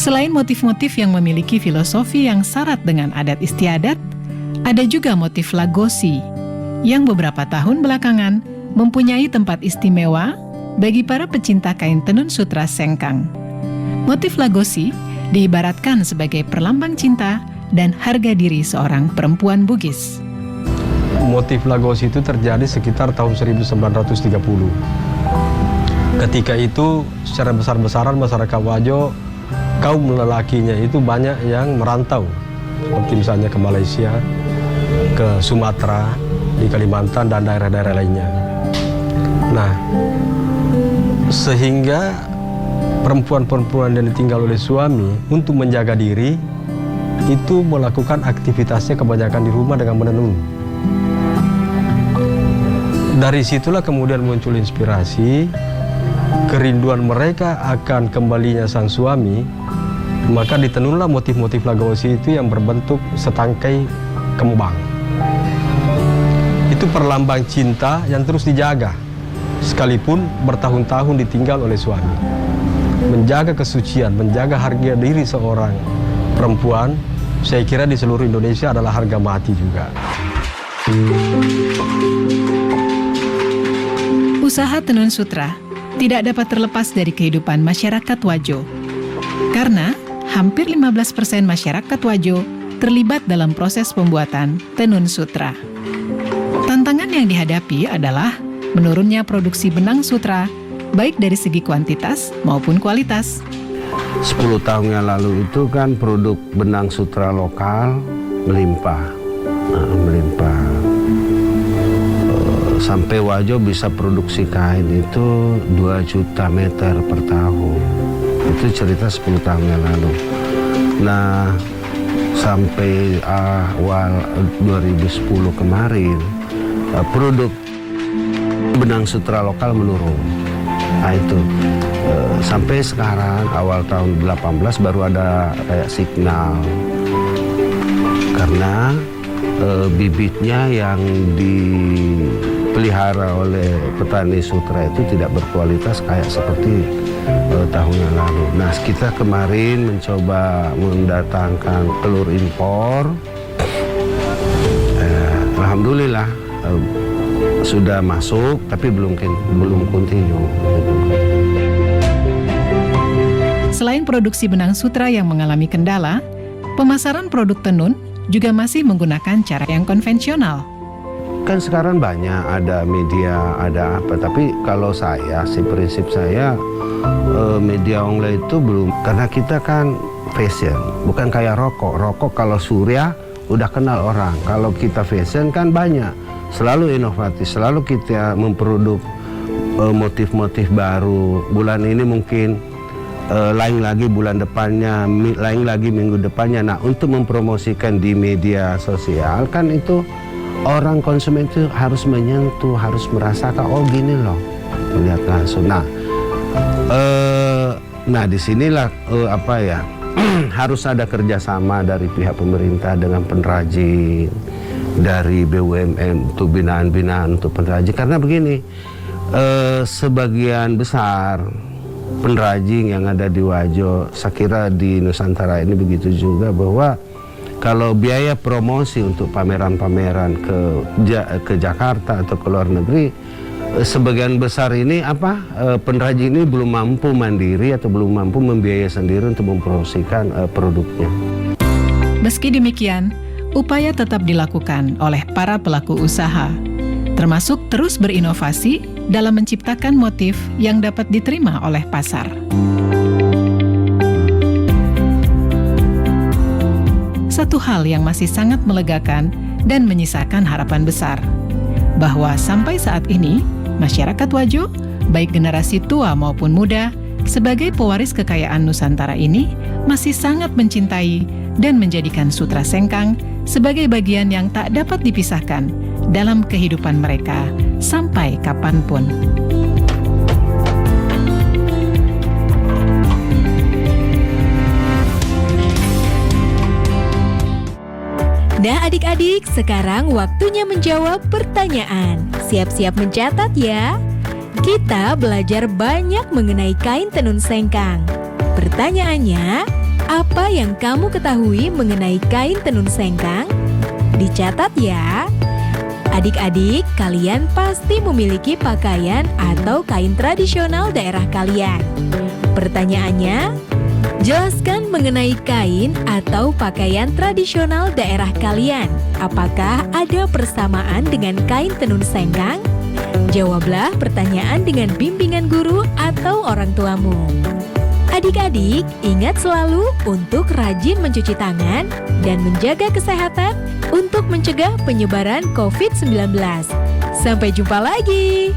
Selain motif-motif yang memiliki filosofi yang syarat dengan adat istiadat, ada juga motif lagosi yang beberapa tahun belakangan mempunyai tempat istimewa bagi para pecinta kain tenun sutra sengkang. Motif lagosi diibaratkan sebagai perlambang cinta dan harga diri seorang perempuan Bugis. Motif lagosi itu terjadi sekitar tahun 1930. Ketika itu secara besar-besaran masyarakat Wajo, kaum lelakinya itu banyak yang merantau, seperti misalnya ke Malaysia, ke Sumatera, di Kalimantan, dan daerah-daerah lainnya. Nah, sehingga perempuan-perempuan yang ditinggal oleh suami untuk menjaga diri, itu melakukan aktivitasnya kebanyakan di rumah dengan menenun. Dari situlah kemudian muncul inspirasi, kerinduan mereka akan kembalinya sang suami, maka ditenunlah motif-motif lagosi itu yang berbentuk setangkai kembang. Itu perlambang cinta yang terus dijaga, sekalipun bertahun-tahun ditinggal oleh suami. Menjaga kesucian, menjaga harga diri seorang perempuan, saya kira di seluruh Indonesia adalah harga mati juga. Usaha tenun sutra tidak dapat terlepas dari kehidupan masyarakat Wajo, karena hampir 15% masyarakat Wajo terlibat dalam proses pembuatan tenun sutra. Tantangan yang dihadapi adalah menurunnya produksi benang sutra, baik dari segi kuantitas maupun kualitas. 10 tahun yang lalu itu kan produk benang sutra lokal melimpah. Sampai Wajo bisa produksi kain itu 2 juta meter per tahun. Itu cerita 10 tahun yang lalu. Nah, sampai awal 2010 kemarin, produk benang sutra lokal menurun. Nah itu, sampai sekarang awal tahun 18 baru ada kayak signal. Karena bibitnya yang dipelihara oleh petani sutra itu tidak berkualitas kayak seperti tahun yang lalu. Nah, kita kemarin mencoba mendatangkan telur impor. Alhamdulillah sudah masuk, tapi belum continue. Selain produksi benang sutra yang mengalami kendala, pemasaran produk tenun juga masih menggunakan cara yang konvensional. Kan sekarang banyak, ada media, ada apa. Tapi kalau saya, prinsip saya, media online itu belum. Karena kita kan fashion, bukan kayak rokok. Rokok kalau surya udah kenal orang. Kalau kita fashion kan banyak. Selalu inovatif, selalu kita memproduk motif-motif baru. Bulan ini mungkin lain lagi bulan depannya, lain lagi minggu depannya. Nah, untuk mempromosikan di media sosial kan itu orang konsumen itu harus menyentuh, harus merasakan, oh gini loh, melihat langsung. Nah disinilah harus ada kerjasama dari pihak pemerintah dengan pengrajin, dari BUMN untuk binaan-binaan untuk pengrajin. Karena begini, sebagian besar pengrajin yang ada di Wajo, saya kira di Nusantara ini begitu juga, bahwa kalau biaya promosi untuk pameran-pameran ke Jakarta atau ke luar negeri, sebagian besar ini pengrajin ini belum mampu mandiri atau belum mampu membiayai sendiri untuk mempromosikan produknya. Meski demikian, upaya tetap dilakukan oleh para pelaku usaha, termasuk terus berinovasi dalam menciptakan motif yang dapat diterima oleh pasar. Satu hal yang masih sangat melegakan dan menyisakan harapan besar, bahwa sampai saat ini, masyarakat Wajo, baik generasi tua maupun muda, sebagai pewaris kekayaan Nusantara ini, masih sangat mencintai dan menjadikan sutra sengkang sebagai bagian yang tak dapat dipisahkan dalam kehidupan mereka sampai kapanpun. Nah adik-adik, sekarang waktunya menjawab pertanyaan. Siap-siap mencatat ya. Kita belajar banyak mengenai kain tenun sengkang. Pertanyaannya, Apa yang kamu ketahui mengenai kain tenun sengkang? Dicatat ya. Adik-adik, kalian pasti memiliki pakaian atau kain tradisional daerah kalian. Pertanyaannya, jelaskan mengenai kain atau pakaian tradisional daerah kalian. Apakah ada persamaan dengan kain tenun sengkang? Jawablah pertanyaan dengan bimbingan guru atau orang tuamu. Adik-adik, ingat selalu untuk rajin mencuci tangan dan menjaga kesehatan untuk mencegah penyebaran COVID-19. Sampai jumpa lagi.